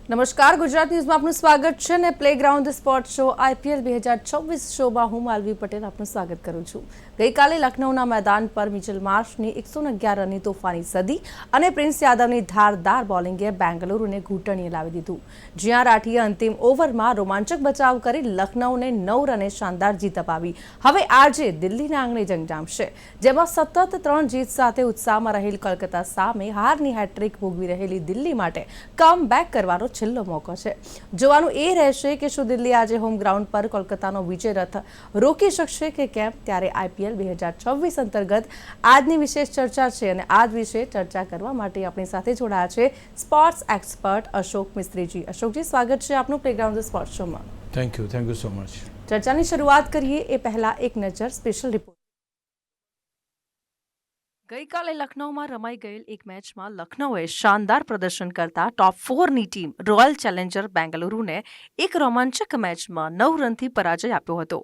નમસ્કાર, ગુજરાત ન્યૂઝમાં આપનું સ્વાગત છે ને પ્લેગ્રાઉન્ડ સ્પોર્ટ શો IPL 2024 શોમાં હું માલવી પટેલ આપનું સ્વાગત કરું છું। ગઈકાલે લખનૌના મેદાન પર મિચેલ માર્શની 111 રનની તોફાની સદી અને પ્રિન્સ યાદવની ધારદાર બોલિંગે બેંગલુરુને ઘૂંટણીએ લાવી દીધું, જ્યાં રાઠીએ અંતિમ ઓવરમાં રોમાંચક બચાવ કરી લખનૌને 9 રને શાનદાર જીત અપાવી। હવે આજે દિલ્હીના આંગણે જંગ જામશે, જેમાં સતત 3 જીત સાથે ઉત્સાહમાં રહેલ કોલકાતા સામે હારની હેટ્રિક ભોગવી રહેલી દિલ્હી માટે કમબેક કરવાનો છેલ્લો મોકો છે। જોવાનું એ રહેશે કે શું દિલ્હી આજે હોમ ગ્રાઉન્ડ પર કોલકાતાનો વિજય રથ રોકી શકશે કે કેમ। ત્યારે IPL 2024 અંતર્ગત આજની વિશેષ ચર્ચા છે અને આજ વિશે ચર્ચા કરવા માટે આપણી સાથે જોડાયા છે સ્પોર્ટ્સ એક્સપર્ટ અશોક મિસ્ત્રીજી। અશોકજી, સ્વાગત છે આપનું પ્લેગ્રાઉન્ડ સ્પોર્ટ શોમાં। Thank you so much. ચર્ચાની શરૂઆત કરીએ એ પહેલા એક નજર સ્પેશિયલ રિપોર્ટ। ગઈકાલે લખનૌમાં રમાઈ ગયેલ એક મેચમાં લખનૌએ શાનદાર પ્રદર્શન કરતા ટોપ 4ની ટીમ રોયલ ચેલેન્જર બેંગલુરુને એક રોમાંચક મેચમાં 9 રનથી પરાજય આપ્યો હતો।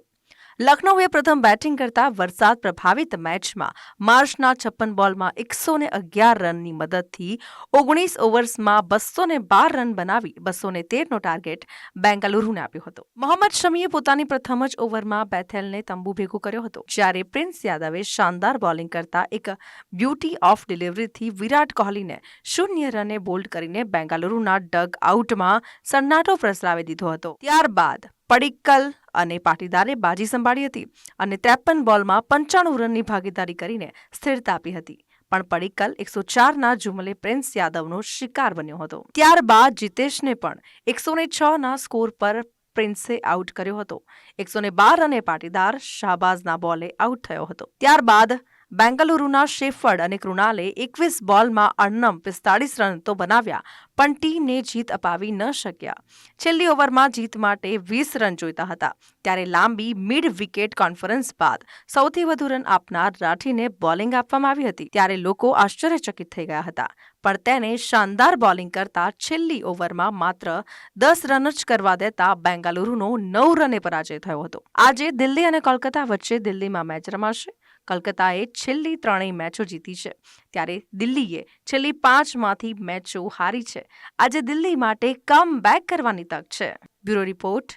લખનૌએ પ્રથમ બેટિંગ કરતા વરસાદ પ્રભાવિત મેચમાં માર્શના 56 બોલમાં 111 રનની મદદથી 19 ઓવર્સમાં 212 રન બનાવી 213નો ટાર્ગેટ બેંગલુરુને આપ્યો હતો। મોહમ્મદ શમીએ પોતાની પ્રથમ જ ઓવરમાં બેથેલને તંબુ ભેગો કર્યો હતો, જ્યારે પ્રિન્સ યાદવે શાનદાર બોલિંગ કરતા એક બ્યુટી ઓફ ડિલિવરીથી વિરાટ કોહલીને 0 રને બોલ્ડ કરીને બેંગલુરુના ડગ આઉટમાં સન્નાટો પ્રસરાવી દીધો હતો। ત્યારબાદ પડિક્કલ અને પાટીદારે બાજી સંભાળી હતી અને 53 બોલમાં 95 રનની ભાગીદારી કરીને સ્થિરતા આપી હતી, પણ પડિક્કલ 104ના જુમલે પ્રિન્સ યાદવનો શિકાર બન્યો હતો। ત્યારબાદ જીતેશને પણ 106ના સ્કોર પર પ્રિન્સે આઉટ કર્યો હતો। 112 રને પાટીદાર શાહબાઝના બોલે આઉટ થયો હતો। ત્યારબાદ બેંગલુરુના શેફર્ડ અને કૃણાલે 21 બોલમાં અણનમ 45 રન તો બનાવ્યા, પણ ટીમને જીત અપાવી ન શક્યા। છેલ્લી ઓવરમાં જીત માટે 20 રન જોઈતા હતા, ત્યારે લાંબી મિડ વિકેટ કોન્ફરન્સ બાદ સૌથી વધુ રન આપનાર રાઠીને બોલિંગ આપવામાં આવી હતી, ત્યારે લોકો આશ્ચર્યચકિત થઈ ગયા હતા, પણ તેને શાનદાર બોલિંગ કરતા છેલ્લી ઓવરમાં માત્ર 10 રન જ કરવા દેતા બેંગલુરુનો 9 રને પરાજય થયો હતો। આજે દિલ્હી અને કોલકાતા વચ્ચે દિલ્હીમાં મેચ રમાશે। કોલકાતાએ છેલ્લી 3 મેચો જીતી છે, ત્યારે દિલ્હીએ છેલ્લી 5માંથી મેચો હારી છે। આજે દિલ્હી માટે કમ બેક કરવાની તક છે। Bureau report,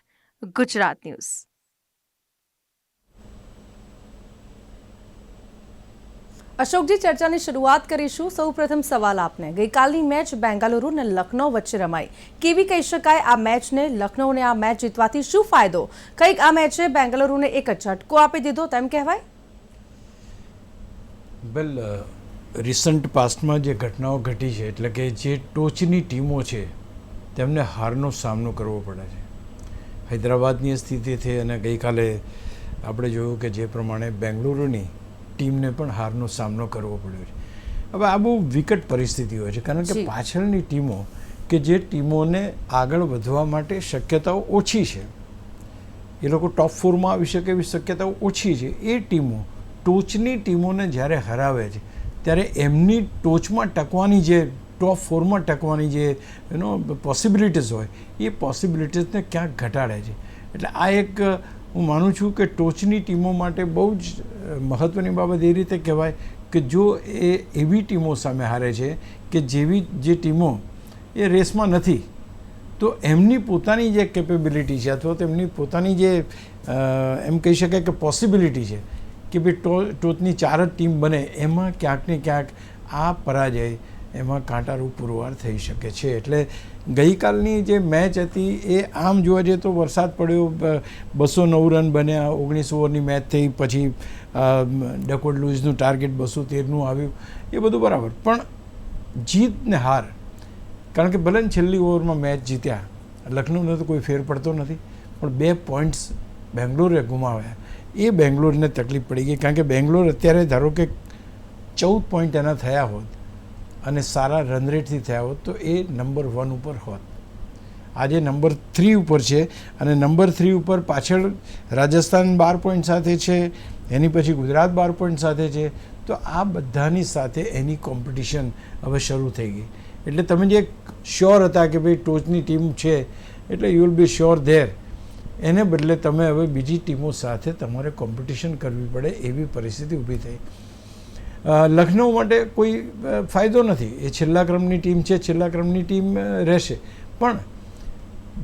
Gujarat news. Ashokji, ચર્ચાની શરૂઆત કરીશું। સૌપ્રથમ સવાલ આપને, ગઈકાલની મેચ બેંગલુરુ અને લખનૌ વચ્ચે રમાઈ, કેવી કહી શકાય આ મેચને? લખનૌને આ મેચ જીતવાથી શું ફાયદો? કંઈક આ મેચે બેંગલુરુને એક ઝટકો આપી દીધો તેમ કહેવાય? વેલ, રિસન્ટ પાસ્ટમાં જે ઘટનાઓ ઘટી છે, એટલે કે જે ટોચની ટીમો છે તેમને હારનો સામનો કરવો પડે છે। હૈદરાબાદની સ્થિતિથી અને ગઈકાલે આપણે જોયું કે જે પ્રમાણે બેંગલુરુની ટીમને પણ હારનો સામનો કરવો પડ્યો છે। હવે આ બહુ વિકટ પરિસ્થિતિ હોય છે, કારણ કે પાછળની ટીમો કે જે ટીમોને આગળ વધવા માટે શક્યતાઓ ઓછી છે, એ લોકો ટોપ 4માં આવી શકે એવી શક્યતાઓ ઓછી છે, એ ટીમો ટોચની ટીમોને જ્યારે હરાવે છે ત્યારે એમની ટોચમાં ટકવાની જે ટોપ 4માં ટકવાની જે પોસિબિલિટીઝ હોય એ પોસિબિલિટીઝને ક્યાંક ઘટાડે છે। એટલે આ એક હું માનું છું કે ટોચની ટીમો માટે બહુ જ મહત્ત્વની બાબત એ રીતે કહેવાય કે જો એ એવી ટીમો સામે હારે છે કે જે ટીમો એ રેસમાં નથી, તો એમની પોતાની જે કેપેબિલિટી છે અથવા તો એમની પોતાની જે એમ કહી શકાય કે પોસિબિલિટી છે કે ભાઈ ટોચની 4 જ ટીમ બને, એમાં ક્યાંક ને ક્યાંક આ પરાજય એમાં કાંટારૂપ પુરવાર થઈ શકે છે। એટલે ગઈકાલની જે મેચ હતી એ આમ જોવા જઈએ તો વરસાદ પડ્યો, 209 રન બન્યા, 19 ઓવરની મેચ થઈ, પછી ડકવર્થ લુઇસનું ટાર્ગેટ 213નું આવ્યું, એ બધું બરાબર, પણ જીત ને હાર, કારણ કે ભલે છેલ્લી ઓવરમાં મેચ જીત્યા, લખનૌને તો કોઈ ફેર પડતો નથી, પણ 2 પોઈન્ટ્સ બેંગ્લોરે ગુમાવ્યા, એ બેંગ્લોરને તકલીફ પડી ગઈ, કારણ કે બેંગ્લોર અત્યારે ધારો કે 14 પોઈન્ટ એના થયા હોત અને સારા રન રેટથી થયા હોત તો એ નંબર 1 ઉપર હોત। આજે નંબર 3 ઉપર છે અને નંબર 3 ઉપર પાછળ રાજસ્થાન 12 પોઈન્ટ સાથે છે, એની પછી ગુજરાત 12 પોઈન્ટ સાથે છે, તો આ બધાની સાથે એની કોમ્પિટિશન હવે શરૂ થઈ ગઈ। એટલે તમે જે શ્યોર હતા કે ભાઈ ટોચની ટીમ છે એટલે you will be sure there, એને બદલે તમે હવે બીજી ટીમો સાથે તમારે કોમ્પિટિશન કરવી પડે એવી પરિસ્થિતિ ઊભી થઈ। લખનૌ માટે કોઈ ફાયદો નથી, એ છેલ્લા ક્રમની ટીમ છે, છેલ્લા ક્રમની ટીમ રહેશે, પણ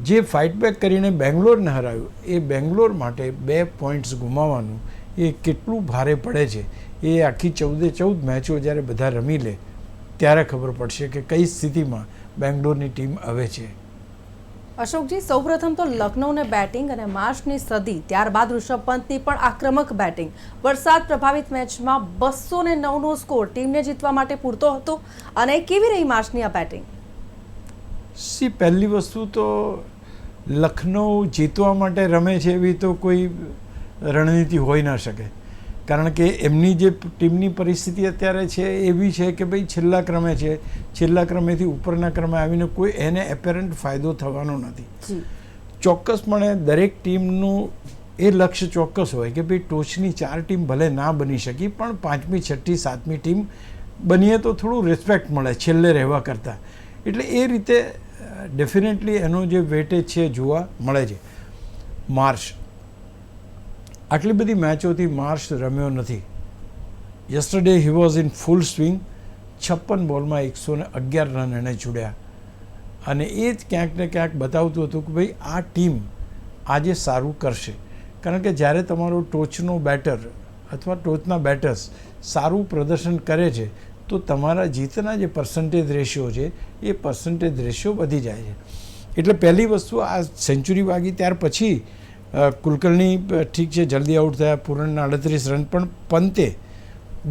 જે ફાઇટ બેક કરીને બેંગ્લોરને હરાવ્યું, એ બેંગ્લોર માટે 2 પોઈન્ટ્સ ગુમાવવાનું એ કેટલું ભારે પડે છે એ આખી 14 મેચો જ્યારે બધા રમી લે ત્યારે ખબર પડશે કે કઈ સ્થિતિમાં બેંગ્લોરની ટીમ આવે છે. અશોકજી, સૌપ્રથમ તો લખનૌને બેટિંગ અને માર્ચની સદી, ત્યારબાદ ઋષભ પંતની પણ આક્રમક બેટિંગ. વરસાદ પ્રભાવિત મેચમાં 209નો સ્કોર ટીમને જીતવા માટે પૂરતો હતો, અને કેવી રહી માર્ચની આ બેટિંગ? પહેલી વસ્તુ તો લખનઉ જીતવા માટે રમે છે એવી તો કોઈ રણનીતિ હોઈ ના શકે, કારણ કે એમની જે ટીમની પરિસ્થિતિ અત્યારે છે એવી છે કે ભાઈ છેલ્લા ક્રમે છે, છેલ્લા ક્રમેથી ઉપરના ક્રમે આવીને કોઈ એને એપેરન્ટ ફાયદો થવાનો નથી. ચોક્કસપણે દરેક ટીમનું એ લક્ષ્ય ચોક્કસ હોય કે ભાઈ ટોચની 4 ટીમ ભલે ના બની શકી, પણ 5મી, 6ઠી, 7મી ટીમ બનીએ તો થોડું રિસ્પેક્ટ મળે છેલ્લે રહેવા કરતાં. એટલે એ રીતે ડેફિનેટલી એનો જે વેટેજ છે જોવા મળે છે. માર્ચ આટલી બધી મેચોથી માર્ચ રમ્યો નથી. Yesterday he was in full swing. 56 બોલમાં 111 રન એણે જોડ્યા, અને એ જ ક્યાંક ને ક્યાંક બતાવતું હતું કે ભાઈ આ ટીમ આજે સારું કરશે, કારણ કે જ્યારે તમારો ટોચનો બેટર અથવા ટોચના બેટર્સ સારું પ્રદર્શન કરે છે તો તમારા જીતના જે પર્સન્ટેજ રેશિયો છે એ પર્સન્ટેજ રેશિયો વધી જાય છે. એટલે પહેલી વસ્તુ આ સેન્ચુરી વાગી ત્યાર પછી કુલકર્ણી ઠીક છે જલ્દી આઉટ થયા, પૂરણના 38 રન, પણ પંતે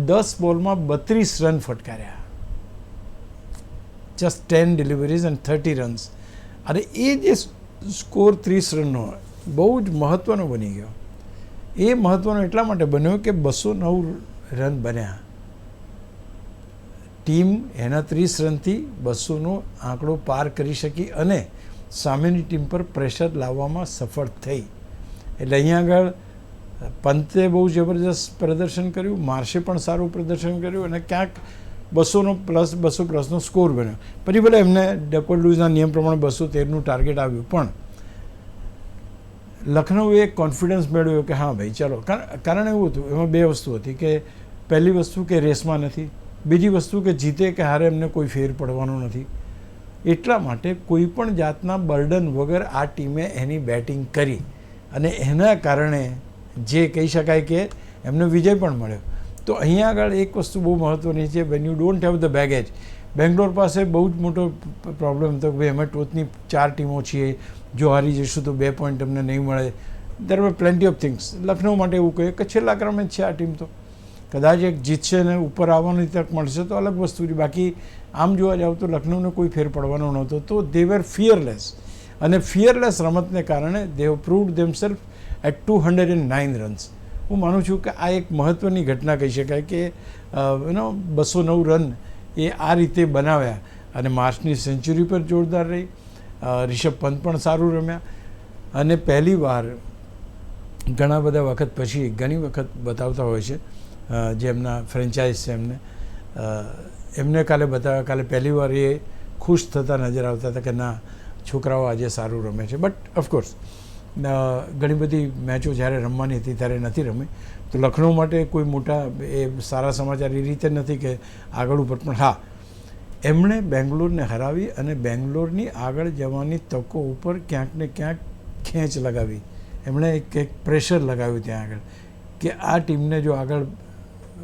10 બોલમાં 32 રન ફટકાર્યા, જસ્ટ 10 ડિલિવરીઝ એન્ડ 30 રન્સ. અને એ જે સ્કોર 30 રનનો બહુ જ મહત્ત્વનો બની ગયો. એ મહત્ત્વનો એટલા માટે બન્યો કે 209 રન બન્યા. ટીમ એના 30 રનથી 200નો આંકડો પાર કરી શકી અને સામેની ટીમ પર પ્રેશર લાવવામાં સફળ થઈ. એટલે અહીંયા આગળ પંતે બહુ જબરજસ્ત પ્રદર્શન કર્યું, માર્શે પણ સારું પ્રદર્શન કર્યું, અને ક્યાંક 200 પ્લસનો સ્કોર બન્યો. પછી ભલે એમને ડકવર્થ લુઇસના નિયમ પ્રમાણે 213નું ટાર્ગેટ આવ્યું, પણ લખનઉએ એક કોન્ફિડન્સ મેળવ્યો કે હા ભાઈ ચાલો. કારણ એવું હતું, એમાં 2 વસ્તુ હતી કે પહેલી વસ્તુ કે રેસમાં નથી, બીજી વસ્તુ કે જીતે કે હારે એમને કોઈ ફેર પડવાનો નથી. એટલા માટે કોઈ પણ જાતના બર્ડન વગર આ ટીમે એની બેટિંગ કરી, અને એના કારણે જે કહી શકાય કે એમને વિજય પણ મળ્યો. તો અહીંયા આગળ એક વસ્તુ બહુ મહત્ત્વની છે, when you don't have the baggage. Bangalore પાસે બહુ જ મોટો પ્રોબ્લેમ હતો કે ભાઈ અમે ટોચની 4 ટીમો છીએ, જો હારી જઈશું તો 2 પોઈન્ટ અમને નહીં મળે. દેર વર પ્લેન્ટી ઓફ થિંગ્સ. લખનઉ માટે એવું કહે કે છેલ્લા ક્રમે જ છે આ ટીમ, તો કદાચ એક જીતશે ને ઉપર આવવાની તક મળશે તો અલગ વસ્તુ છે. બાકી આમ જોવા જાવ તો લખનઉને કોઈ ફેર પડવાનો નહોતો. તો દે વેર ફિયરલેસ, અને ફિયરલેસ રમતને કારણે they have proved themselves at 209 runs. હું માનું છું કે આ એક મહત્ત્વની ઘટના કહી શકાય કે 209 રન એ આ રીતે બનાવ્યા, અને માર્ચની સેન્ચુરી પર જોરદાર રહી. રિષભ પંત પણ સારું રમ્યા, અને પહેલી વાર ઘણા બધા વખત પછી ઘણી વખત બતાવતા હોય છે જે એમના ફ્રેન્ચાઇઝ છે એમને કાલે બતાવ્યા, કાલે પહેલી વાર એ ખુશ થતા નજર આવતા હતા કે ના છોકરાઓ આજે સારું રમે છે. બટ ઓફકોર્સ ઘણી બધી મેચો જ્યારે રમવાની હતી ત્યારે નથી રમી. તો લખનઉ માટે કોઈ મોટા એ સારા સમાચાર એ રીતે નથી કે આગળ ઉપર, પણ હા એમણે બેંગ્લોરને હરાવી અને બેંગ્લોરની આગળ જવાની તકો ઉપર ક્યાંક ને ક્યાંક ખેંચ લગાવી. એમણે એક પ્રેશર લગાવ્યું ત્યાં આગળ કે આ ટીમને જો આગળ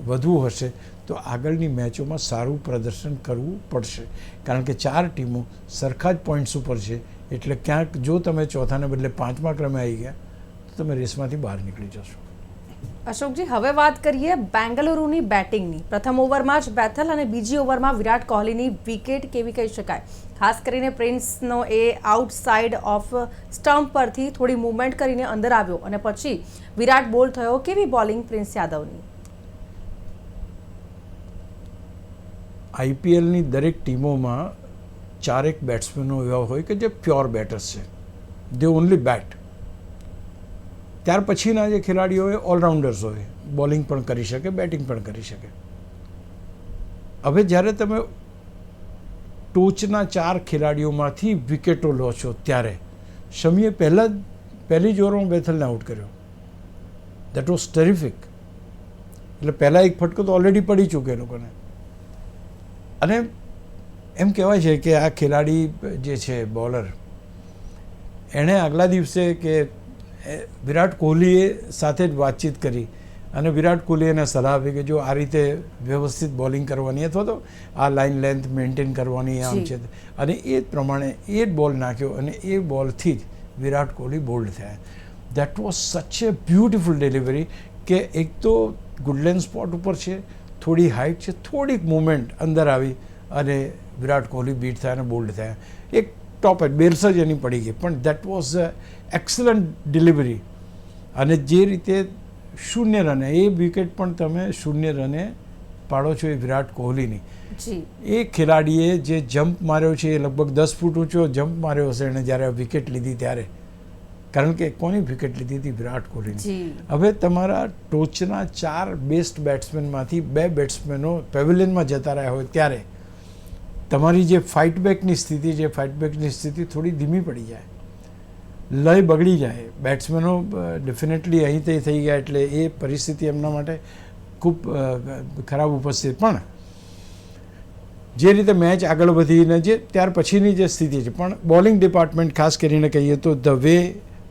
વધવું હશે તો આગળની મેચોમાં સારું પ્રદર્શન કરવું પડશે, કારણ કે 4 ટીમો સરખા જ પોઈન્ટ્સ ઉપર છે. એટલે ક્યાંક જો તમે ચોથાને બદલે 5મા ક્રમે આવી ગયા તો તમે રેસમાંથી બહાર નીકળી જશો. અશોકજી, હવે વાત કરીએ બેંગલુરુની બેટિંગની. પ્રથમ ઓવરમાં જ બેથલ અને બીજી ઓવરમાં વિરાટ કોહલીની વિકેટ કેવી કહી શકાય. ખાસ કરીને પ્રિન્સનો એ આઉટસાઇડ ઓફ સ્ટમ્પ પરથી થોડી મૂવમેન્ટ કરીને અંદર આવ્યો, અને પછી વિરાટ બોલ થયો. કેવી બોલિંગ પ્રિન્સ યાદવની. આઈપીએલની દરેક ટીમોમાં 4 બેટ્સમેનો એવા હોય કે જે પ્યોર બેટર્સ છે, દે ઓનલી બેટ. ત્યાર પછીના જે ખેલાડીઓ હોય ઓલરાઉન્ડર્સ હોય, બોલિંગ પણ કરી શકે, બેટિંગ પણ કરી શકે. હવે જ્યારે તમે ટોચના 4 ખેલાડીઓમાંથી વિકેટો લો છો ત્યારે શમીએ પહેલી જ ઓવરમાં બેથલને આઉટ કર્યો. That was terrific. એટલે પહેલાં એક ફટકો તો ઓલરેડી પડી ચૂક્યો લોકોને. અને એમ કહેવાય છે કે આ ખેલાડી જે છે બોલર, એણે આગલા દિવસે કે વિરાટ કોહલીએ સાથે જ વાતચીત કરી અને વિરાટ કોહલીએ એને સલાહ આપી કે જો આ રીતે વ્યવસ્થિત બોલિંગ કરવાની અથવા તો આ લાઇન લેન્થ મેન્ટેન કરવાની આમ છે, અને એ જ પ્રમાણે એ જ બોલ નાખ્યો અને એ બોલથી જ વિરાટ કોહલી બોલ્ડ થયા. That was such a beautiful delivery કે એક તો ગુડલેન્ડ સ્પોટ ઉપર છે, થોડી હાઇટ છે, થોડીક મુવમેન્ટ અંદર આવી અને વિરાટ કોહલી બીટ થયા અને બોલ્ડ થયા. એક ટોપ એટ બેલ્સ જ એની પડી ગઈ, પણ દેટ વોઝ એક્સલન્ટ ડિલિવરી. અને જે રીતે 0 રને એ વિકેટ પણ તમે 0 રને પાડો છો એ વિરાટ કોહલીની. એ ખેલાડીએ જે જમ્પ માર્યો છે એ લગભગ 10 ફૂટ ઊંચો જમ્પ માર્યો હશે એણે જ્યારે વિકેટ લીધી ત્યારે, કારણ કે કોની વિકેટ લીધી હતી? વિરાટ કોહલીની. હવે તમારા ટોચના 4 બેસ્ટ બેટ્સમેનમાંથી 2 બેટ્સમેનો પેવેલિયનમાં જતા રહ્યા હોય ત્યારે તમારી જે ફાઇટ બેકની સ્થિતિ થોડી ધીમી પડી જાય, લય બગડી જાય. બેટ્સમેનો ડેફિનેટલી અહીં તે થઈ ગયા એટલે એ પરિસ્થિતિ એમના માટે ખૂબ ખરાબ ઉપસ્થિત. પણ જે રીતે મેચ આગળ વધીને જે ત્યાર પછીની જે સ્થિતિ છે, પણ બોલિંગ ડિપાર્ટમેન્ટ ખાસ કરીને કહીએ તો the way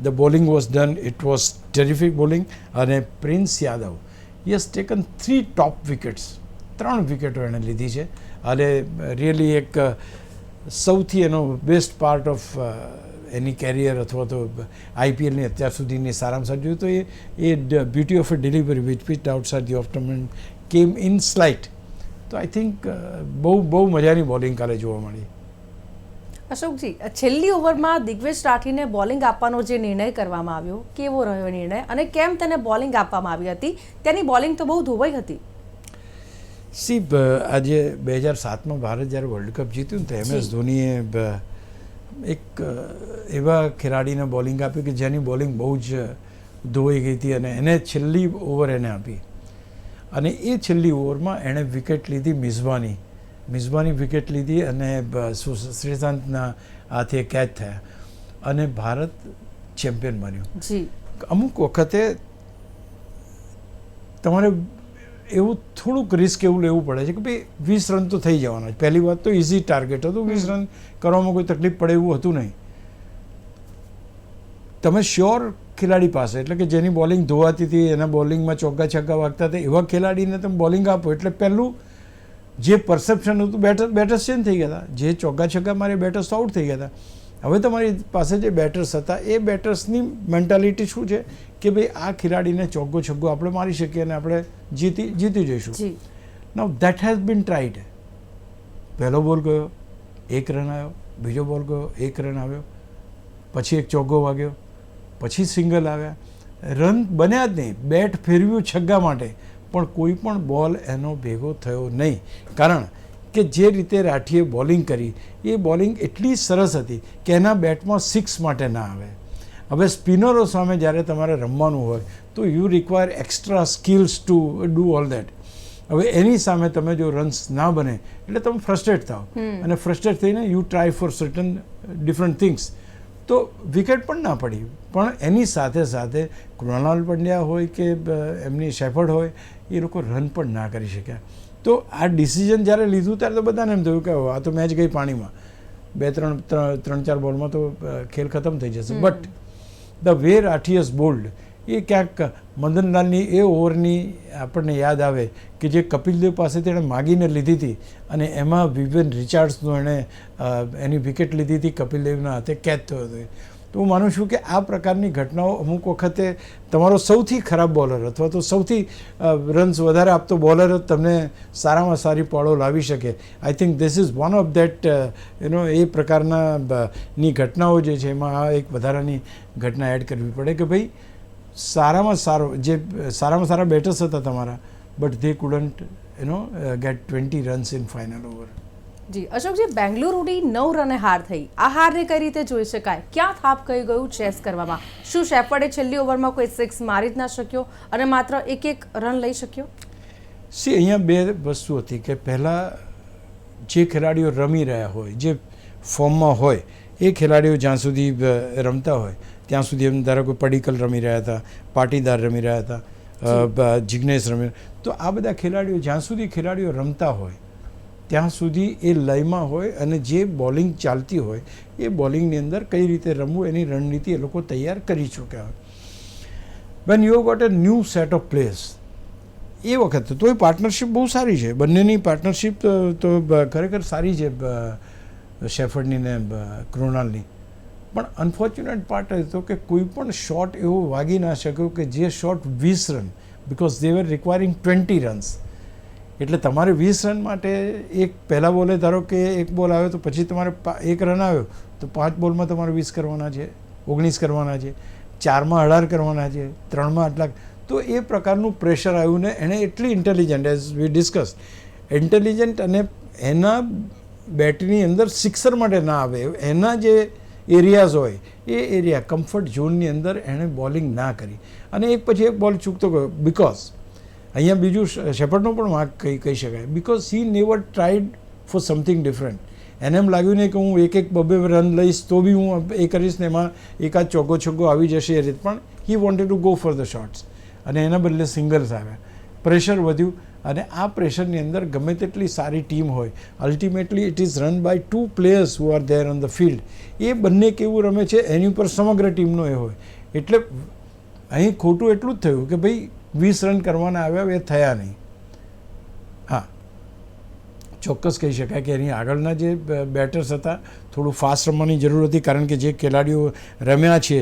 the bowling was done, it was terrific bowling. અને પ્રિન્સ યાદવ યસ ટેકન 3 ટોપ વિકેટ્સ, 3 વિકેટો એણે લીધી છે અને રિયલી એક સૌથી એનો બેસ્ટ પાર્ટ ઓફ એની કેરિયર અથવા તો આઈપીએલની અત્યાર સુધીની સારામાં સારી જોઈએ તો એ beauty of a delivery which pitch outside the off turn came in slight. તો આઈ થિંક બહુ મજાની બોલિંગ કાલે જોવા મળી. અશોકજી, છેલ્લી ઓવરમાં દિગ્વેશ રાઠીને બોલિંગ આપવાનો જે નિર્ણય કરવામાં આવ્યો, કેવો રહ્યો નિર્ણય અને કેમ તેને બોલિંગ આપવામાં આવી હતી? તેની બોલિંગ તો બહુ ધોવાઈ હતી. આજે 2007માં ભારત જ્યારે વર્લ્ડ કપ જીત્યું ને તો MS ધોનીએ એક એવા ખેલાડીને બોલિંગ આપી કે જેની બોલિંગ બહુ જ ધોવાઈ ગઈ હતી અને એને છેલ્લી ઓવર એને આપી અને એ છેલ્લી ઓવરમાં એણે વિકેટ લીધી. મિઝબાની વિકેટ લીધી અને શ્રીશાંતના હાથે કેચ થયા અને ભારત ચેમ્પિયન બન્યું. અમુક વખતે તમારે એવું થોડુંક રિસ્ક એવું લેવું પડે છે કે ભાઈ 20 રન તો થઈ જવાના છે. પહેલી વાત તો ઇઝી ટાર્ગેટ હતું, 20 રન કરવામાં કોઈ તકલીફ પડે એવું હતું નહીં. તમે શ્યોર ખેલાડી પાસે એટલે કે જેની બોલિંગ ધોવાતી હતી, એના બોલિંગમાં ચોગ્ગા છગ્ગા વાગતા હતા, એવા ખેલાડીને તમે બોલિંગ આપો એટલે પહેલું જે પરસેપ્શન હતું બેટર્સ ચેન્જ થઈ ગયા હતા. જે ચોગ્ગા છગ્ગા મારે બેટર્સ તો આઉટ થઈ ગયા હતા. હવે તમારી પાસે જે બેટર્સ હતા એ બેટર્સની મેન્ટાલિટી શું છે કે ભાઈ આ ખેલાડીને ચોગ્ગો છગ્ગો આપણે મારી શકીએ અને આપણે જીતી જઈશું. નાઉ દેટ હેઝ બીન ટ્રાઈડ. પહેલો બોલ ગયો, 1 રન આવ્યો, બીજો બોલ ગયો, 1 રન આવ્યો, પછી એક ચોગ્ગો વાગ્યો, પછી સિંગલ આવ્યા, રન બન્યા જ નહીં. બેટ ફેરવ્યું છગ્ગા માટે પણ કોઈ પણ બોલ એનો ભેગો થયો નહીં, કારણ કે જે રીતે રાઠીએ બોલિંગ કરી એ બોલિંગ એટલી સરસ હતી કે એના બેટમાં 6 માટે ના આવે. હવે સ્પિનરો સામે જ્યારે તમારે રમવાનું હોય તો you require extra skills to do all that. હવે એની સામે તમે જો રન્સ ના બને એટલે તમે ફ્રસ્ટ્રેટ થાવ અને ફ્રસ્ટ્રેટ થઈને you try for certain different things. તો વિકેટ પણ ના પડી, પણ એની સાથે સાથે કૃણાલ પંડ્યા હોય કે એમની શેફર્ડ હોય એ લોકો રન પણ ના કરી શક્યા. તો આ ડિસિઝન જ્યારે લીધું ત્યારે તો બધાને એમ થયું કે આ તો મેચ ગઈ પાણીમાં, 3-4 બોલમાં તો ખેલ ખતમ થઈ જશે. બટ ધ વે રાઠીયસ બોલ્ડ એ ક્યાંક મદનલાલની એ ઓવરની આપણને યાદ આવે કે જે કપિલ દેવ પાસેથી એણે માગીને લીધી હતી અને એમાં વિવિયન રિચાર્ડ્સનો એણે એની વિકેટ લીધી હતી, કપિલ દેવના હાથે કેચ થયો હતો. તો હું માનું છું કે આ પ્રકારની ઘટનાઓ અમુક વખતે તમારો સૌથી ખરાબ બોલર અથવા તો સૌથી રન્સ વધારે આપતો બોલર જ તમને સારામાં સારી પાળો લાવી શકે. I think this is one of that એ પ્રકારના ની ઘટનાઓ જે છે એમાં આ એક વધારાની ઘટના એડ કરવી પડે કે ભાઈ સારામાં સારા બેટર્સ હતા તમારા, but they couldn't get 20 runs in final over. Ji Ashokji, બેંગલુરુની 9 રને હાર થઈ. આ હારને કઈ રીતે જોઈ શકાય? ક્યાં થાપ કહી ગયું ચેસ કરવામાં? શું શેફર્ડે છેલ્લી ઓવરમાં કોઈ 6 મારી જ ના શક્યો અને માત્ર 1 રન લઈ શક્યો? અહીંયા 2 વસ્તુ હતી કે પહેલાં જે ખેલાડીઓ રમી રહ્યા હોય, જે ફોર્મમાં હોય, એ ખેલાડીઓ જ્યાં સુધી રમતા હોય ત્યાં સુધી એમ ધારો કે પડીકલ રમી રહ્યા હતા, પાટીદાર રમી રહ્યા હતા, જિગ્નેશ રમી, તો આ બધા ખેલાડીઓ જ્યાં સુધી ખેલાડીઓ રમતા હોય ત્યાં સુધી એ લયમાં હોય અને જે બોલિંગ ચાલતી હોય એ બોલિંગની અંદર કઈ રીતે રમવું એની રણનીતિ એ લોકો તૈયાર કરી ચૂક્યા હોય. When you got a new set of players એ વખતે તો એ પાર્ટનરશિપ બહુ સારી છે, બંનેની પાર્ટનરશિપ તો ખરેખર સારી છે શેફર્ડની ને કૃણાલની. પણ અનફોર્ચ્યુનેટ પાર્ટ એ હતો કે કોઈ પણ શોટ એવો વાગી ના શક્યો કે જે shot 20 run, because they were requiring 20 runs. એટલે તમારે 20 રન માટે એક પહેલા બોલે ધારો કે એક બોલ આવ્યો તો પછી તમારે 1 રન આવ્યો તો 5 બોલમાં તમારે 20 કરવાના છે, 19 કરવાના છે, 4માં 18 કરવાના છે, 3માં આટલા. તો એ પ્રકારનું પ્રેશર આવ્યું ને એણે એટલી ઇન્ટેલિજન્ટ, એઝ વી ડિસ્કસ, ઇન્ટેલિજન્ટ અને એના બેટની અંદર સિક્સર માટે ના આવે એના જે એરિયાઝ હોય એ એરિયા કમ્ફર્ટ ઝોનની અંદર એણે બોલિંગ ના કરી અને એક પછી એક બોલ ચૂકતો ગયો. બિકોઝ અહીંયા બીજું શેફર્ડનો પણ વાંક કહી શકાય, because he never tried for something different. એને એમ લાગ્યું નહીં કે હું એક બબે રન લઈશ તો બી હું એ કરીશ ને એમાં એકાદ ચોગ્ગો છગ્ગો આવી જશે એ રીત. પણ he wanted to go for the shots અને એના બદલે સિંગલ્સ આવ્યા. પ્રેશર વધ્યું અને આ પ્રેશરની અંદર ગમે તેટલી સારી ટીમ હોય, ultimately it is run by 2 players who are there on the field. એ બંને કેવું રમે છે એની ઉપર સમગ્ર ટીમનો એ હોય. એટલે અહીં ખોટું એટલું જ થયું કે ભાઈ 20 રન કરવાના આવ્યા એ થયા નહીં. હા, ચોક્કસ કહી શકાય કે એની આગળના જે બેટર્સ હતા થોડું ફાસ્ટ રમવાની જરૂર હતી, કારણ કે જે ખેલાડીઓ રમ્યા છે,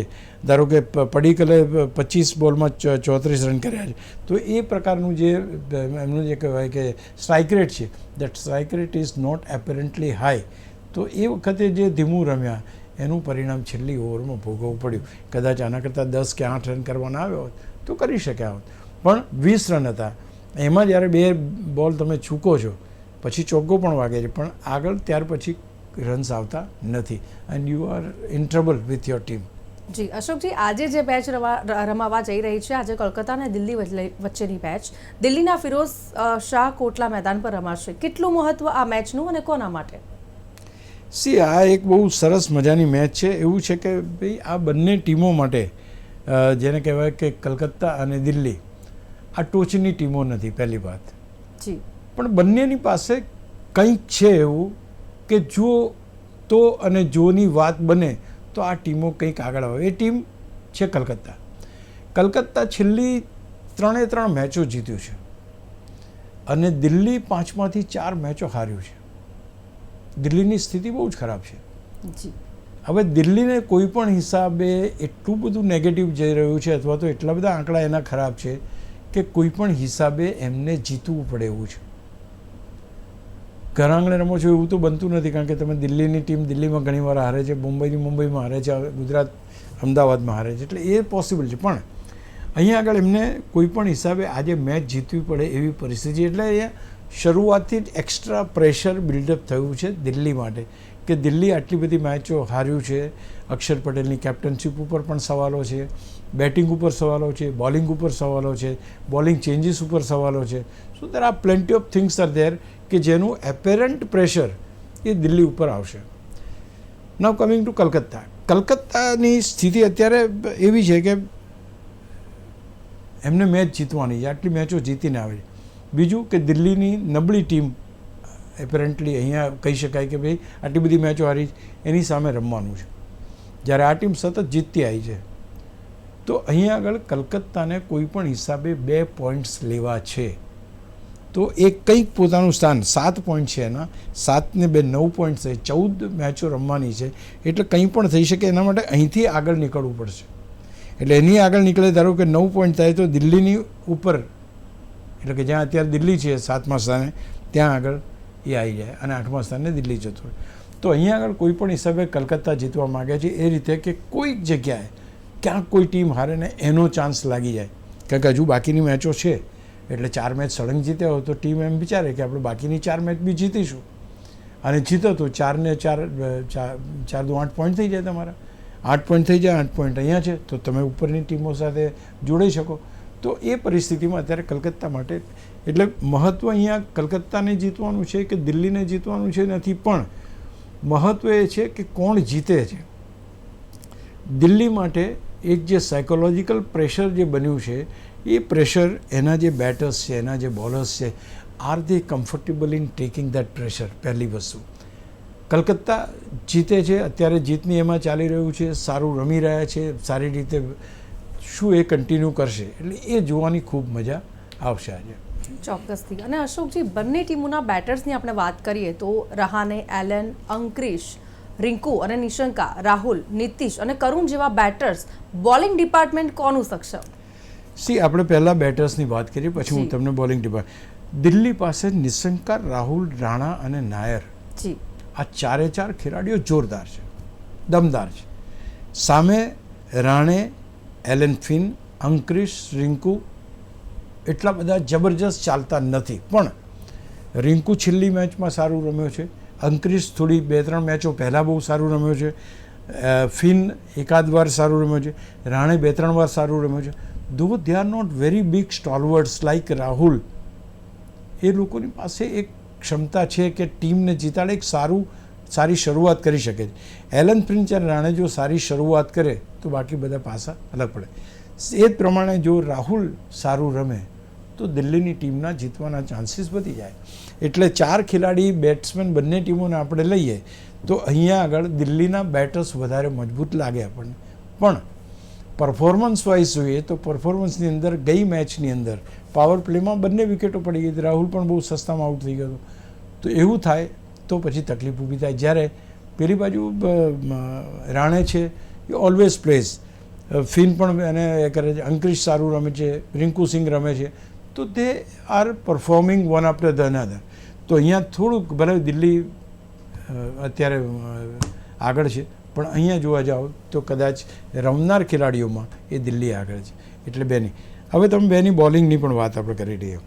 ધારો કે પડીકલે 25 બોલમાં 34 રન કર્યા છે, તો એ પ્રકારનું જે એમનું જે કહેવાય કે સ્ટ્રાઇક રેટ છે, that strike rate is not apparently high. તો એ વખતે જે ધીમું રમ્યા એનું પરિણામ છેલ્લી ઓવરમાં ભોગવવું પડ્યું. કદાચ આના કરતાં 10 કે 8 રન કરવાના આવ્યો હોત તો કરી શક્યા હોત, પણ 20 રન હતા. એમાં જ્યારે 2 બોલ તમે ચૂકો છો પછી ચોગ્ગો પણ વાગે છે પણ આગળ ત્યાર પછી રન્સ આવતા નથી and you are in trouble with your team. Ji Ashokji, આજે જે મેચ રમાવા જઈ રહી છે, આજે કોલકાતા અને દિલ્હી વચ્ચેની મેચ દિલ્હીના ફિરોઝ શાહ કોટલા મેદાન પર રમાશે. કેટલું મહત્વ આ મેચનું અને કોના માટે? આ એક બહુ સરસ મજાની મેચ છે. એવું છે કે ભાઈ આ બંને ટીમો માટે, જેને કહેવાય કે કલકત્તા અને દિલ્હી, આ ટોચની ટીમો નથી પહેલી વાત. જી, પણ બંનેની પાસે કંઈક છે એવું કે જો તો અને જોની વાત બને તો આ ટીમો કંઈક આગળ આવે. એ ટીમ છે કલકત્તા. કલકત્તા છેલ્લી 3 મેચો જીત્યું છે અને દિલ્હી 5માંથી 4 મેચો હાર્યું છે. દિલ્હીની સ્થિતિ બહુ જ ખરાબ છે. જી, હવે દિલ્હીને કોઈ પણ હિસાબે એટલું બધું નેગેટિવ જઈ રહ્યું છે અથવા તો એટલા બધા આંકડા એના ખરાબ છે કે કોઈ પણ હિસાબે એમને જીતવું પડે એવું છે. ઘર આંગણે રમો છો એવું તો બનતું નથી, કારણ કે તમે દિલ્હીની ટીમ દિલ્હીમાં ઘણીવાર હારે છે, મુંબઈમાં હારે છે, ગુજરાત અમદાવાદમાં હારે છે, એટલે એ પોસિબલ છે. પણ અહીંયા આગળ એમને કોઈ પણ હિસાબે આજે મેચ જીતવી પડે એવી પરિસ્થિતિ. એટલે અહીંયા શરૂઆતથી જ એક્સ્ટ્રા પ્રેશર બિલ્ડઅપ થયું છે દિલ્હી માટે કે દિલ્હી આટલી બધી મેચો હાર્યું છે. અક્ષર પટેલની કેપ્ટનશીપ ઉપર પણ સવાલો છે, બેટિંગ ઉપર સવાલો છે, બોલિંગ ઉપર સવાલો છે, બોલિંગ ચેન્જીસ ઉપર સવાલો છે. So there are plenty of things are there કે જેનું એપેરન્ટ પ્રેશર એ દિલ્હી ઉપર આવશે. Now coming to Calcutta. કલકત્તાની સ્થિતિ અત્યારે એવી છે કે એમને મેચ જીતવાની છે, આટલી મેચો જીતીને આવે છે. બીજું કે દિલ્હીની નબળી ટીમ એપેરન્ટલી અહીંયા કહી શકાય કે ભાઈ આટલી બધી મેચો હારી એની સામે રમવાનું છે, જ્યારે આ ટીમ સતત જીતતી આવી છે. તો અહીંયા આગળ કલકત્તાને કોઈ પણ હિસાબે 2 પોઈન્ટ્સ લેવા છે તો એ કંઈક પોતાનું સ્થાન, 7 પોઈન્ટ છે એના, 7 ને 2 9 પોઈન્ટ છે, 14 મેચો રમવાની છે, એટલે કંઈ પણ થઈ શકે. એના માટે અહીંથી આગળ નીકળવું પડશે. એટલે એની આગળ નીકળે, ધારો કે 9 પોઈન્ટ થાય તો દિલ્હીની ઉપર, એટલે કે જ્યાં અત્યારે દિલ્હી છે 7મા સ્થાને, ત્યાં આગળ એ આવી જાય અને 8મા સ્થાને દિલ્હી જતું હોય. તો અહીંયા આગળ કોઈ પણ હિસાબે કલકત્તા જીતવા માગે છે એ રીતે કે કોઈક જગ્યાએ ક્યાંક કોઈ ટીમ હારે ને એનો ચાન્સ લાગી જાય, કારણ કે હજુ બાકીની મેચો છે. એટલે 4 મેચ સળંગ જીત્યા હોય તો ટીમ એમ વિચારે કે આપણે બાકીની 4 મેચ બી જીતીશું, અને જીતો તો 4 ને 4 4 8 પોઈન્ટ થઈ જાય. તમારા 8 પોઈન્ટ થઈ જાય, 8 પોઈન્ટ અહીંયા છે તો તમે ઉપરની ટીમો સાથે જોડાઈ શકો. તો એ પરિસ્થિતિમાં અત્યારે કલકત્તા માટે, એટલે મહત્ત્વ અહીંયા કલકત્તાને જીતવાનું છે કે દિલ્હીને જીતવાનું છે નથી, પણ મહત્ત્વ એ છે કે કોણ જીતે છે. દિલ્હી માટે એક જે સાયકોલોજીકલ પ્રેશર જે બન્યું છે એ પ્રેશર એના જે બેટર્સ છે, એના જે બોલર્સ છે, R they comfortable in taking that pressure? પહેલી વસ્તુ. કલકત્તા જીતે છે, અત્યારે જીતની એમાં ચાલી રહ્યું છે, સારું રમી રહ્યા છે, સારી રીતે શું એ કન્ટિન્યુ કરશે, એટલે એ જોવાની ખૂબ મજા આવશે આજે. ચોક્કસથી. અને અશોકજી, બંને ટીમોના બેટર્સની આપણે વાત કરીએ તો રહાને, એલન, અંકરીશ, રિંકુ અને નિશંકા, રાહુલ, નીતિશ અને કરુણ જેવા બેટર્સ, બોલિંગ ડિપાર્ટમેન્ટ કોનું સક્ષમ? આપણે પહેલાં બેટર્સની વાત કરીએ, પછી હું તમને બોલિંગ ડિપાર્ટમેન્ટ. દિલ્હી પાસે નિશંકા, રાહુલ, રાણા અને નાયર, જી, આ ચારે ચાર ખેલાડીઓ જોરદાર છે, દમદાર છે. સામે રાણે, એલન ફિન, અંકરીશ, રિંકુ એટલા બધા જબરજસ્ત ચાલતા નથી, પણ રિંકુ છેલ્લી મેચમાં સારું રમ્યો છે, અંકરીશ થોડી 2-3 મેચો પહેલાં બહુ સારું રમ્યો છે, ફિન એકાદ વાર સારું રમ્યો છે, રાણે 2-3 વાર સારું રમ્યો છે. Though they are not very big stalwarts like Rahul, એ લોકોની પાસે એક ક્ષમતા છે કે ટીમને જીતાડે, એક સારી શરૂઆત કરી શકે છે. એલન ફિન્ચ અને રાણે જો સારી શરૂઆત કરે તો બાકી બધા પાસા અલગ પડે. એ જ પ્રમાણે જો રાહુલ સારું રમે તો દિલ્હીની ટીમના જીતવાના ચાન્સીસ વધી જાય. એટલે 4 ખેલાડી બેટ્સમેન બંને ટીમોને આપણે લઈએ તો અહીંયા આગળ દિલ્હીના બેટર્સ વધારે મજબૂત લાગે આપણને. પણ પરફોર્મન્સ વાઇઝ જોઈએ તો પરફોર્મન્સની અંદર ગઈ મેચની અંદર પાવર પ્લેમાં બંને વિકેટો પડી ગઈ હતી, રાહુલ પણ બહુ સસ્તામાં આઉટ થઈ ગયો. તો એવું થાય તો પછી તકલીફ ઊભી થાય. જ્યારે પેલી બાજુ રાણે છે એ ઓલવેઝ પ્લેઝ, ફિન પણ એને એ કરે છે, અંકરીશ સારું રમે છે, રિંકુ સિંઘ રમે છે, તો they are performing one after the another. તો અહીંયા થોડુંક ભલે દિલ્હી અત્યારે આગળ છે, પણ અહીંયા જોવા જાઓ તો કદાચ રમનાર ખેલાડીઓમાં એ દિલ્હી આગળ છે. એટલે બેની હવે તમે બેની બોલિંગની પણ વાત આપણે કરી લઈએ.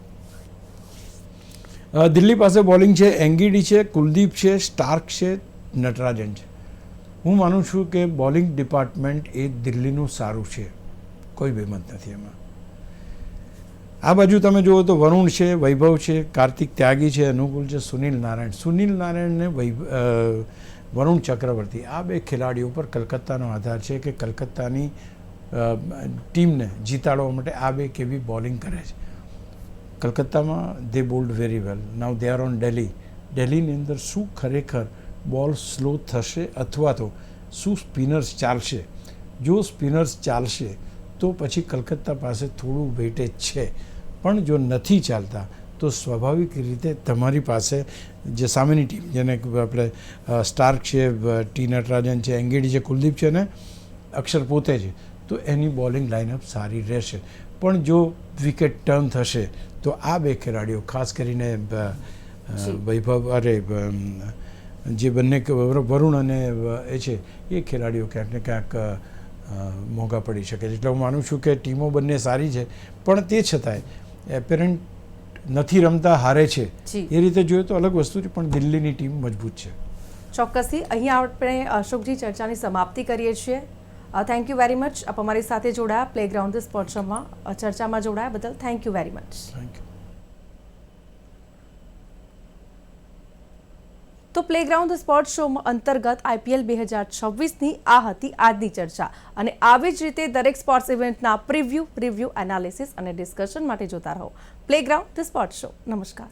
દિલ્હી પાસે બોલિંગ છે, એંગીડી છે, કુલદીપ છે, સ્ટાર્ક છે, નટરાજન છે. હું માનું છું કે બોલિંગ ડિપાર્ટમેન્ટ એ દિલ્હીનું સારું છે, કોઈ બેમત નથી એમાં. આ બાજુ તમે જુઓ તો વરુણ છે, વૈભવ છે, કાર્તિક ત્યાગી છે, અનુકૂળ છે, સુનિલ નારાયણ ને વરુણ ચક્રવર્તી, આ 2 ખેલાડીઓ પર કલકત્તાનો આધાર છે કે કલકત્તાની ટીમને જીતાડવા માટે આ 2 કેવી બોલિંગ કરે છે. કલકત્તામાં they bowled very well. Now they are on દિલ્હીની અંદર શું ખરેખર બોલ સ્લો થશે અથવા તો શું સ્પિનર્સ ચાલશે? જો સ્પિનર્સ ચાલશે તો પછી કલકત્તા પાસે થોડું વેટેજ છે, પણ જો નથી ચાલતા તો સ્વાભાવિક રીતે તમારી પાસે જે સામેની ટીમ, જેને આપણે સ્ટાર્ક છે, ટી નટરાજન છે, એંગેડી છે, કુલદીપ છે ને અક્ષર પોતે છે, તો એની બોલિંગ લાઇનઅપ સારી રહેશે. પણ જો વિકેટ ટર્ન થશે તો આ 2 ખેલાડીઓ ખાસ કરીને વૈભવ જે બંને વરુણ અને એ છે, એ ખેલાડીઓ ક્યાંક ને ક્યાંક મોંઘા પડી શકે છે. એટલે હું માનું છું કે ટીમો બંને સારી છે, પણ તે છતાંય એપેરન્ટ નથી રમતા, હારે છે, એ રીતે જોઈએ તો અલગ વસ્તુ છે, પણ દિલ્હીની ટીમ મજબૂત છે. ચોક્કસથી. અહીંયા આપણે અશોકજી ચર્ચાની સમાપ્તિ કરીએ છીએ. Thank you very much. આપ અમારી સાથે જોડાયા, પ્લેગ્રાઉન્ડ ધ સ્પોર્ટ શોમાં ચર્ચામાં જોડાયા બદલ thank you very much. Thank you. તો પ્લેગ્રાઉન્ડ ધ સ્પોર્ટ શો અંતર્ગત IPL 2026ની આ હતી આજની ચર્ચા. અને આવી જ રીતે દરેક સ્પોર્ટ્સ ઇવેન્ટના પ્રિવ્યૂ, રિવ્યૂ, એનાલિસિસ અને ડિસ્કશન માટે જોતા રહો પ્લેગ્રાઉન્ડ ધ સ્પોર્ટ શો. નમસ્કાર.